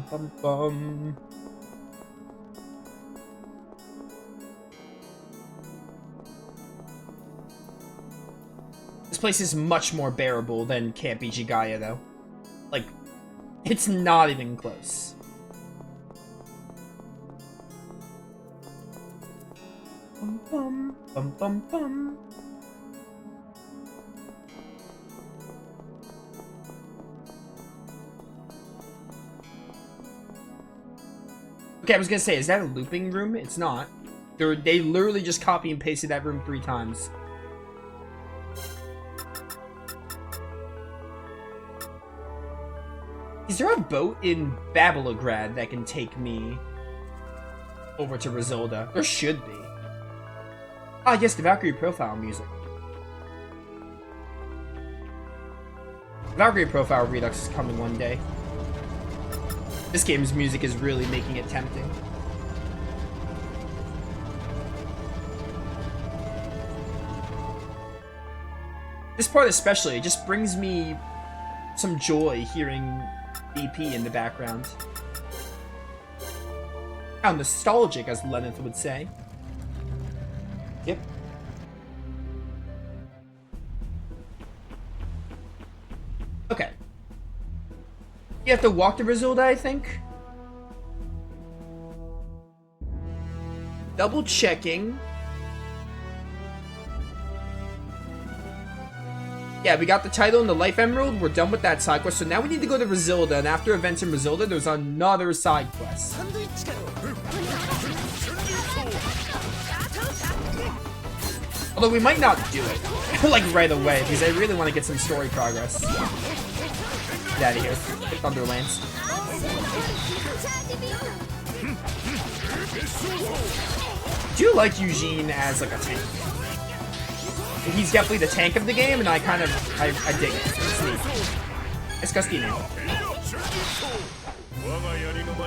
bum, bum. This place is much more bearable than Camp Ichigaya, though. Like, it's not even close. Bum, bum, bum, bum, bum. Okay, I was gonna say, is that a looping room? It's not. They literally just copy and pasted that room 3 times. Is there a boat in Babylograd that can take me over to Razilda? There should be. Ah, yes, the Valkyrie profile music. Valkyrie profile Redux is coming one day. This game's music is really making it tempting. This part especially, it just brings me some joy hearing BP in the background. How nostalgic, as Lenneth would say. Yep. Okay. You have to walk to Razilda, I think. Double checking. Yeah, we got the title and the Life Emerald. We're done with that side quest. So now we need to go to Razilda. And after events in Razilda, there's another side quest. Although we might not do it. Like right away. Because I really want to get some story progress. Get out of here. Thunderlands. Do you like Eugene as like a tank? He's definitely the tank of the game, and I dig it. It's neat. It's Castino.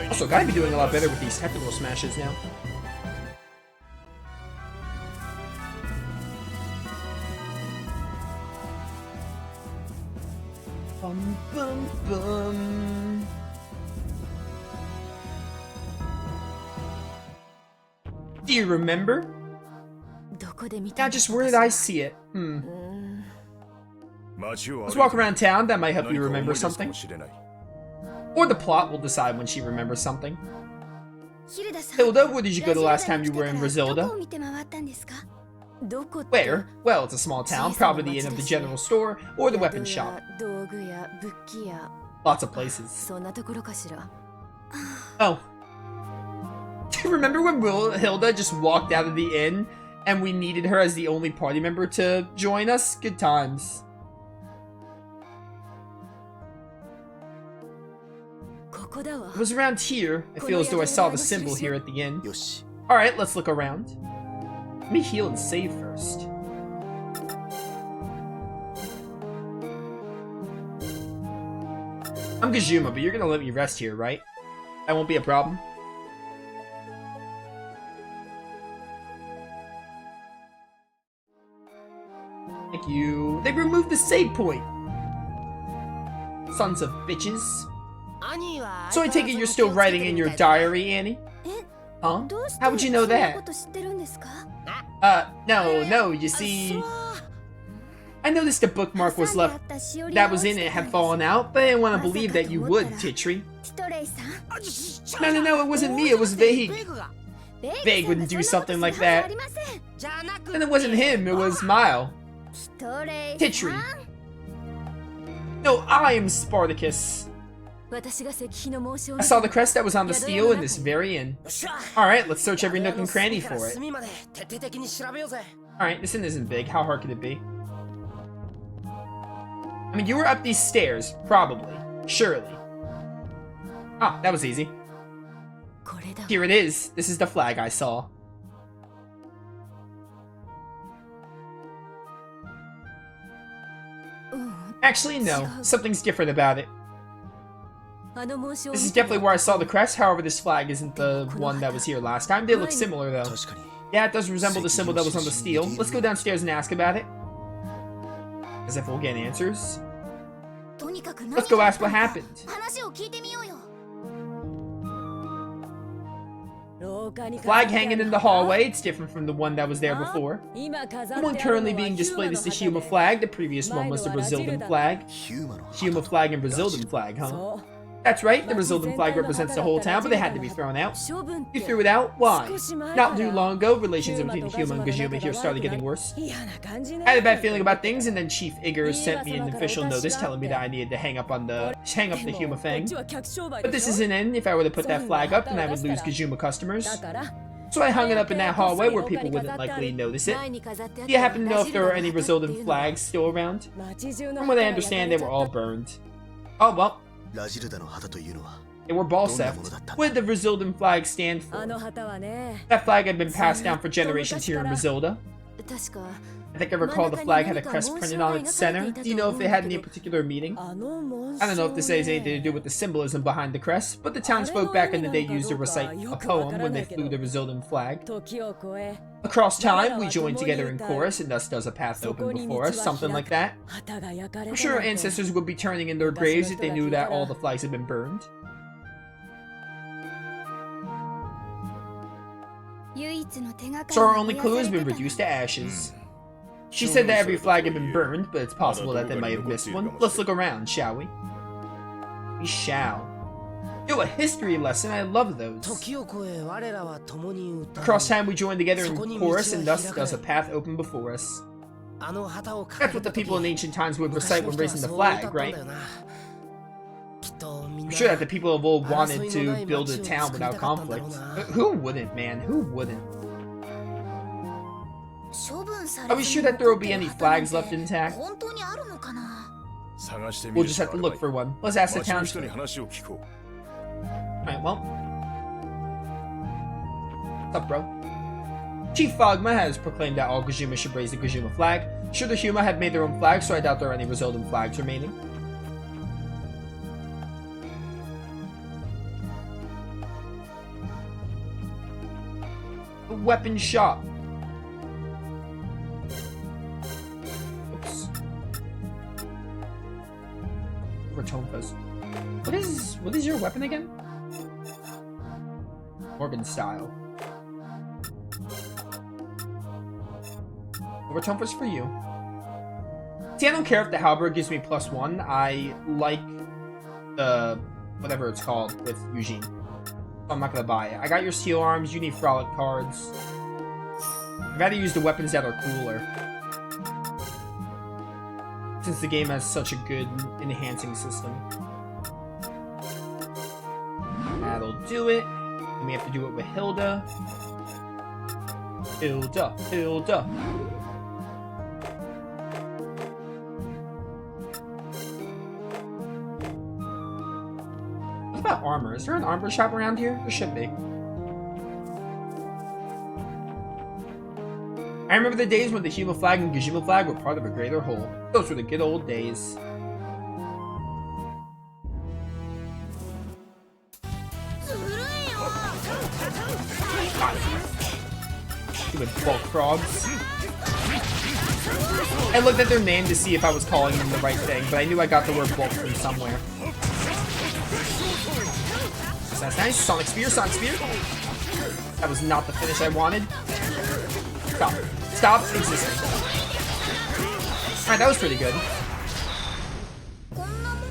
Also, gotta be doing a lot better with these technical smashes now. Bum, bum, bum. Do you remember? Now, just where did I see it? Let's walk around town. That might help you remember something. Or the plot will decide when she remembers something. Hilda, where did you go the last time you were in Razilda? Where? Well, it's a small town, probably the inn of the general store, or the weapon shop. Lots of places. Oh. Do you remember when Hilda just walked out of the inn, and we needed her as the only party member to join us? Good times. It was around here. I feel as though I saw the symbol here at the inn. Alright, let's look around. Let me heal and save first. I'm Gajuma, but you're gonna let me rest here, right? That won't be a problem. Thank you. They removed the save point. Sons of bitches. So I take it you're still writing in your diary, Annie? Huh? How would you know that? No, you see... I noticed a bookmark was left that was in it had fallen out, but I didn't want to believe that you would, Titri. No, it wasn't me, it was Vague. Vague wouldn't do something like that. And it wasn't him, it was Mile. Titri. No, I am Spartacus. I saw the crest that was on the steel in this very inn. Alright, let's search every nook and cranny for it. Alright, this inn isn't big. How hard could it be? I mean, you were up these stairs. Probably. Surely. Ah, that was easy. Here it is. This is the flag I saw. Actually, no. Something's different about it. This is definitely where I saw the crest, however this flag isn't the one that was here last time. They look similar though. Yeah, it does resemble the symbol that was on the steel. Let's go downstairs and ask about it. As if we'll get answers. Let's go ask what happened. Flag hanging in the hallway. It's different from the one that was there before. The one currently being displayed is the Huma flag. The previous one was the Razildan flag. Huma flag and Razildan flag, huh? That's right, the Razildan flag represents the whole town, but they had to be thrown out. You threw it out? Why? Not too long ago, relations between Huma and Gajuma here started getting worse. I had a bad feeling about things, and then Chief Igor sent me an official notice telling me that I needed to hang up the Huma thing. But this isn't in. If I were to put that flag up, then I would lose Gajuma customers. So I hung it up in that hallway where people wouldn't likely notice it. Do you happen to know if there were any Razildan flags still around? From what I understand, they were all burned. Oh well. They were ball theft. What did the Razildan flag stand for? That flag had been passed down for generations here in Razilda. I think I recall the flag had a crest printed on its center. Do you know if it had any particular meaning? I don't know if this has anything to do with the symbolism behind the crest, but the townsfolk back in the day used to recite a poem when they flew the Razildan flag. Across time, we joined together in chorus, and thus does a path open before us, something like that. I'm sure our ancestors would be turning in their graves if they knew that all the flags had been burned. So our only clue has been reduced to ashes. She said that every flag had been burned, but it's possible that they might have missed one. Let's look around, shall we? We shall. Yo, a history lesson, I love those. Across time we joined together in chorus, and thus does a path open before us. That's what the people in ancient times would recite when raising the flag, right? I'm sure that the people of old wanted to build a town without conflict. Who wouldn't, man? Who wouldn't? Are we sure that there will be any flags left intact? We'll just have to look for one. Let's ask the townsfolk. Alright, well. What's up, bro? Chief Fogma has proclaimed that all Gajuma should raise the Gajuma flag. Sure, the Huma have made their own flag, so I doubt there are any Razildan flags remaining. A weapon shop. Oops. Ratonfas. What is your weapon again? Morgan style. Ratonfas for you. See, I don't care if the halberd gives me +1. I like the whatever it's called with Eugene. So I'm not gonna buy it. I got your steel arms, you need frolic cards. I gotta use the weapons that are cooler. Since the game has such a good enhancing system. That'll do it. And we have to do it with Hilda. Hilda. What about armor? Is there an armor shop around here? There should be. I remember the days when the Huma flag and Gajuma flag were part of a greater whole. Those were the good old days. Stupid bulk frogs. I looked at their name to see if I was calling them the right thing, but I knew I got the word bulk from somewhere. That's nice. Sonic Spear, Sonic Spear. That was not the finish I wanted. Stop. Stop existing. Alright, that was pretty good.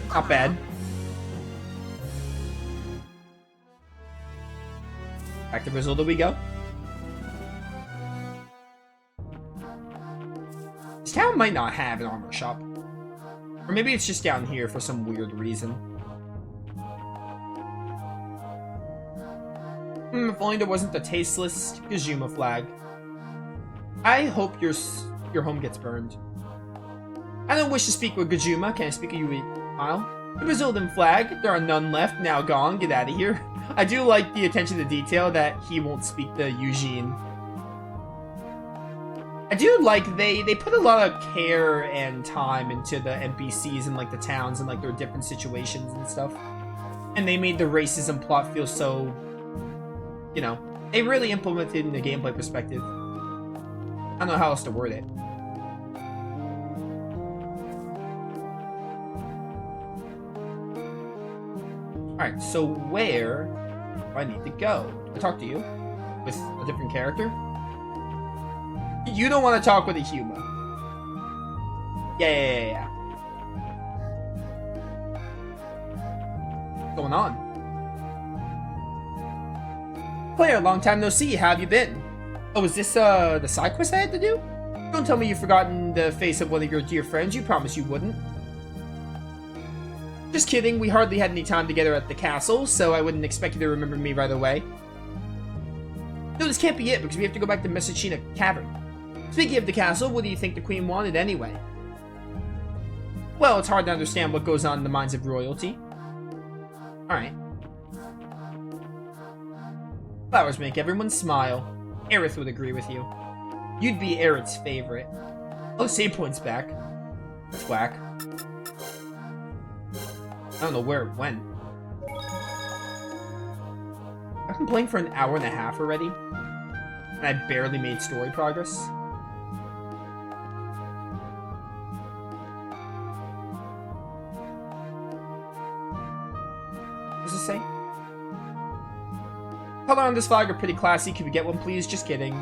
Not bad. Back to Razilda we go. This town might not have an armor shop. Or maybe it's just down here for some weird reason. If only there wasn't the tasteless Gajuma flag. I hope your home gets burned. I don't wish to speak with Gajuma. Can I speak with you, Mile? The Razildan flag. There are none left. Now gone. Get out of here. I do like the attention to detail that he won't speak to Eugene. I do like they put a lot of care and time into the NPCs and like the towns and like their different situations and stuff. And they made the racism plot feel so, you know, they really implemented it in the gameplay perspective. I don't know how else to word it. Alright, so where do I need to go? I talk to you. With a different character? You don't want to talk with a human. Yeah. What's going on? Player, long time no see. How have you been? Oh, is this the side quest I had to do? Don't tell me you've forgotten the face of one of your dear friends. You promised you wouldn't. Just kidding. We hardly had any time together at the castle, so I wouldn't expect you to remember me right away. No, this can't be it, because we have to go back to Mesachina Cavern. Speaking of the castle, what do you think the Queen wanted anyway? Well, it's hard to understand what goes on in the minds of royalty. Alright. Flowers make everyone smile. Aerith would agree with you. You'd be Aerith's favorite. Oh, save points back. That's whack. I don't know where it went. I've been playing for an hour and a half already, and I barely made story progress. What does it say? Color on this flag are pretty classy. Could we get one, please? Just kidding.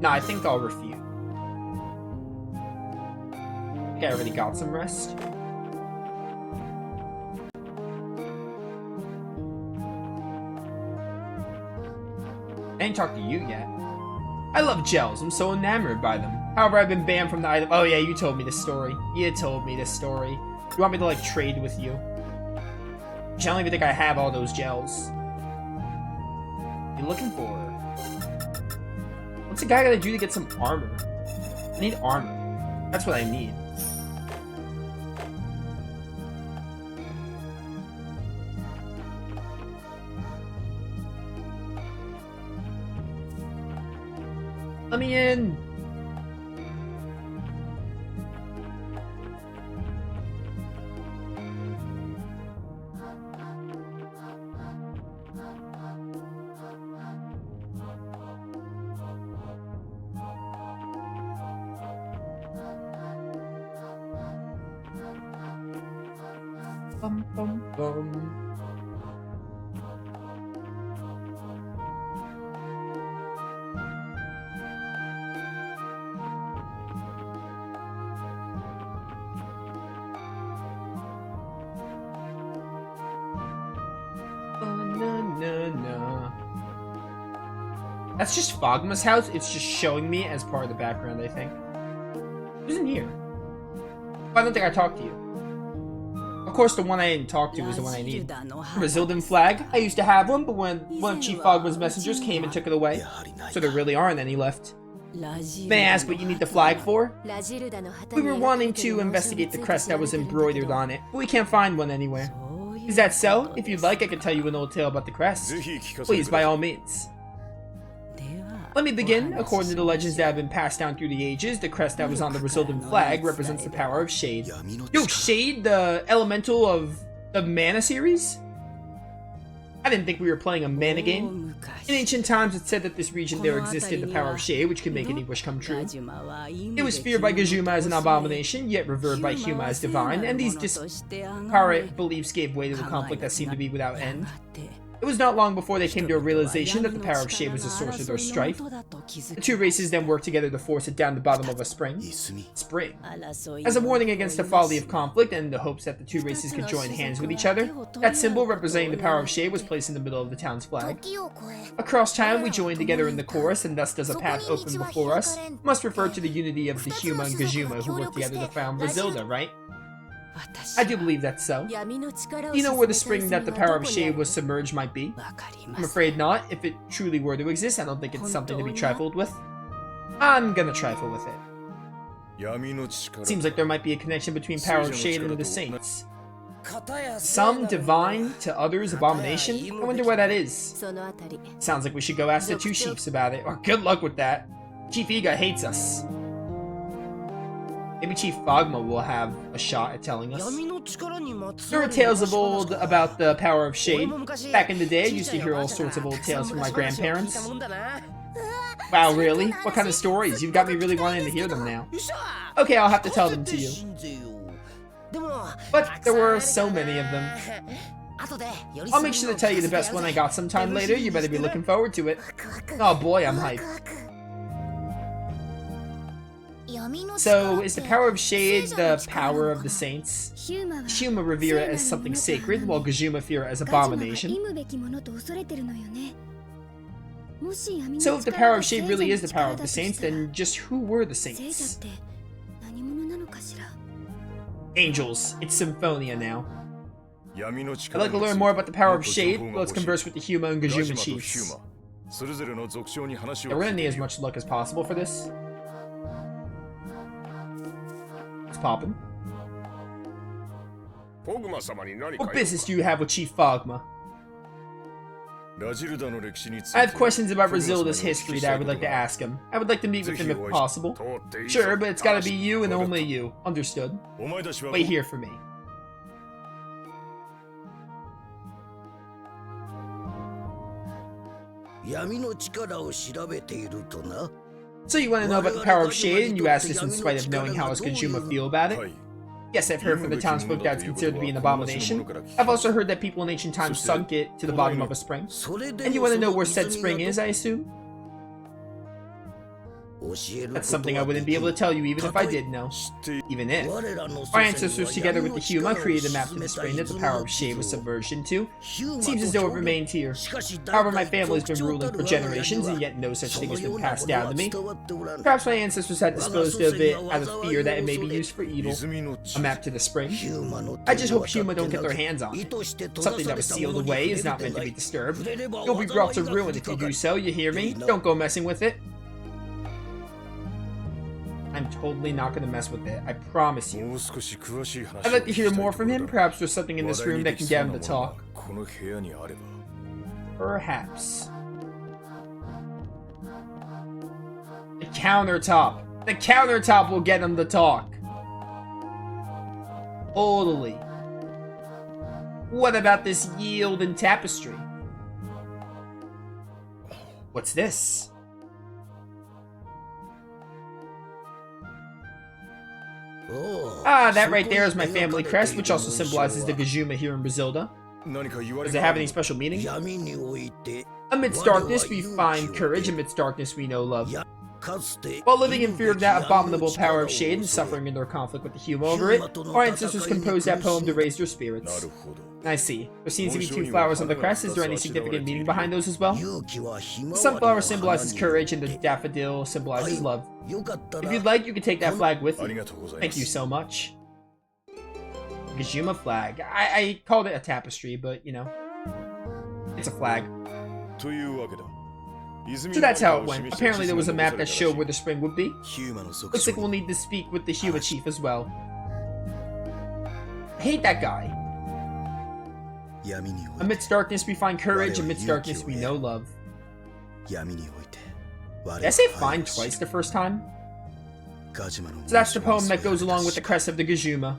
Nah, I think I'll refute. I think I already got some rest. I ain't talked to you yet. I love gels. I'm so enamored by them. However, I've been banned from the item. Oh yeah, you told me this story. You told me this story. You want me to like trade with you? I don't even think I have all those gels. What are you looking for? What's a guy gotta do to get some armor? I need armor. That's what I need. Let me in. Bum, bum, bum. That's just Fogma's house. It's just showing me as part of the background, I think. Who's in here? I don't think I talked to you. Of course, the one I didn't talk to is the one I need. Razildan flag. I used to have one, but when one of Chief Fogma's messengers came and took it away, so there really aren't any left. May I ask what you need the flag for? We were wanting to investigate the crest that was embroidered on it, but we can't find one anywhere. Is that so? If you'd like, I can tell you an old tale about the crest. Please, by all means. Let me begin. According to the legends that have been passed down through the ages, the crest that was on the Razildan flag represents the power of Shade. Yo, Shade, the elemental of the Mana series? I didn't think we were playing a Mana game. In ancient times, it said that this region there existed the power of Shade, which could make any wish come true. It was feared by Gajuma as an abomination, yet revered by Huma as divine, and these disparate beliefs gave way to the conflict that seemed to be without end. It was not long before they came to a realization that the power of Shade was the source of their strife. The two races then worked together to force it down the bottom of a spring. As a warning against the folly of conflict and in the hopes that the two races could join hands with each other, that symbol representing the power of Shade was placed in the middle of the town's flag. Across time, we joined together in the chorus, and thus does a path open before us, must refer to the unity of the Huma and Gajuma who worked together to found Razilda, right? I do believe that's so. Do you know where the spring that the power of Shade was submerged might be? I'm afraid not. If it truly were to exist, I don't think it's something to be trifled with. I'm gonna trifle with it. Seems like there might be a connection between power of Shade and the Saints. Some divine, to others abomination? I wonder what that is. Sounds like we should go ask the two chiefs about it. Or good luck with that. Chief Iga hates us. Maybe Chief Fogma will have a shot at telling us. There are tales of old about the power of Shade. Back in the day, I used to hear all sorts of old tales from my grandparents. Wow, really? What kind of stories? You've got me really wanting to hear them now. Okay, I'll have to tell them to you. But there were so many of them. I'll make sure to tell you the best one I got sometime later. You better be looking forward to it. Oh boy, I'm hyped. So, is the power of Shade the power of the saints? Shuma revere it as something sacred, while Gajuma fear it as abomination. So if the power of Shade really is the power of the saints, then just who were the saints? Angels. It's Symphonia now. I'd like to learn more about the power of Shade. Let's converse with the Huma and Gajuma chiefs. Yeah, we're gonna need as much luck as possible for this. It's poppin'. What business do you have with Chief Fogma? I have questions about Razilda's history that I would like to ask him. I would like to meet with him if possible. Sure, but it's gotta be you and only you. Understood. Wait here for me. So you want to know about the power of Shade, and you ask this in spite of knowing how us Gajuma feel about it? Yes, I've heard from the townsfolk that it's considered to be an abomination. I've also heard that people in ancient times sunk it to the bottom of a spring. And you want to know where said spring is, I assume? That's something I wouldn't be able to tell you even if I did know. Even if. Our ancestors together with the Huma created a map to the spring that the power of Shade was submerged into. Seems as though it remained here. However, my family has been ruling for generations and yet no such thing has been passed down to me. Perhaps my ancestors had disposed of it out of fear that it may be used for evil. A map to the spring. I just hope Huma don't get their hands on it. Something that was sealed away is not meant to be disturbed. You'll be brought to ruin if you do so, you hear me? Don't go messing with it. I'm totally not going to mess with it, I promise you. I'd like to hear more from him. Perhaps there's something in this room that can get him to talk. Perhaps. The countertop. The countertop will get him to talk. Totally. What about this yield and tapestry? What's this? Ah, that right there is my family crest, which also symbolizes the Gajuma here in Razilda. Does it have any special meaning? Amidst darkness we find courage, amidst darkness we know love. While living in fear of that abominable power of Shade and suffering in their conflict with the Huma over it, our ancestors composed that poem to raise their spirits. I see. There seems to be two flowers on the crest. Is there any significant meaning behind those as well? The sunflower symbolizes courage and the daffodil symbolizes love. If you'd like, you can take that flag with you. Thank you so much. Gajuma flag. I called it a tapestry, but, you know, it's a flag. So that's how it went. Apparently there was a map that showed where the spring would be. Looks like we'll need to speak with the Huma chief as well. I hate that guy. Amidst darkness we find courage, amidst darkness we know love. Did I say find twice the first time? So that's the poem that goes along with the crest of the Gajuma.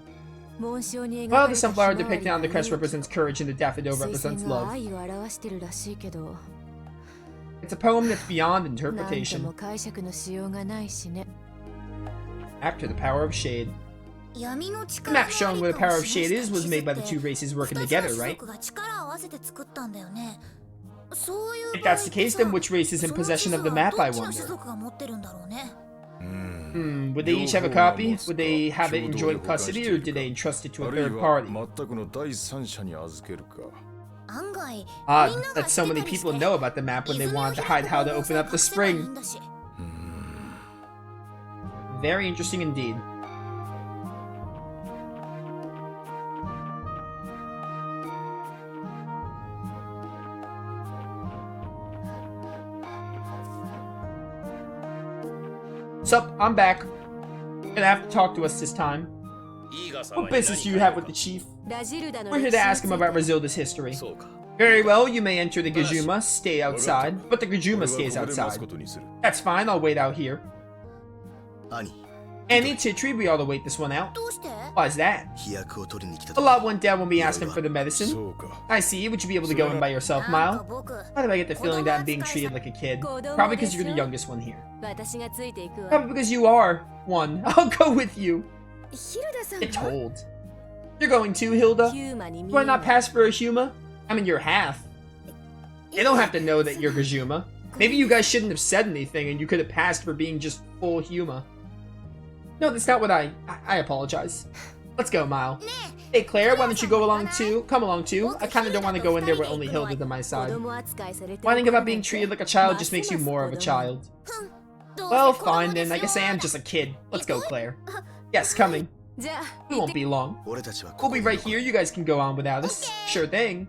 While the sunflower depicted on the crest represents courage and the daffodil represents love. It's a poem that's beyond interpretation. Map to the power of Shade. The map showing where the power of Shade is was made by the two races working together, right? If that's the case, then which race is in possession of the map, I wonder? Would they each have a copy? Would they have it in joint custody, or did they entrust it to a third party? Odd that so many people know about the map when they wanted to hide how to open up the spring. Very interesting indeed. Sup, I'm back. Gonna have to talk to us this time. What business do you have with the chief? We're here to ask him about Razilda's history. Very well, you may enter the Gajuma, stay outside, but the Gajuma stays outside. That's fine, I'll wait out here. Annie, Titri, we ought to wait this one out. Why's that? A lot went down when we asked him for the medicine. I see, would you be able to go in by yourself, Mile? Why do I get the feeling that I'm being treated like a kid? Probably because you're the youngest one here. Probably because you are one. I'll go with you. Get told. You're going too, Hilda? Do I not pass for a Huma? I mean, you're half. They don't have to know that you're Gajuma. Maybe you guys shouldn't have said anything and you could have passed for being just full Huma. No, that's not what I apologize. Let's go, Mile. Hey, Claire, why don't you go along too? Come along too. I kinda don't want to go in there with only Hilda to my side. Whining about being treated like a child just makes you more of a child. Well, fine then. I guess I am just a kid. Let's go, Claire. Yes, coming. We won't be long. We'll be right here. You guys can go on without us. Sure thing.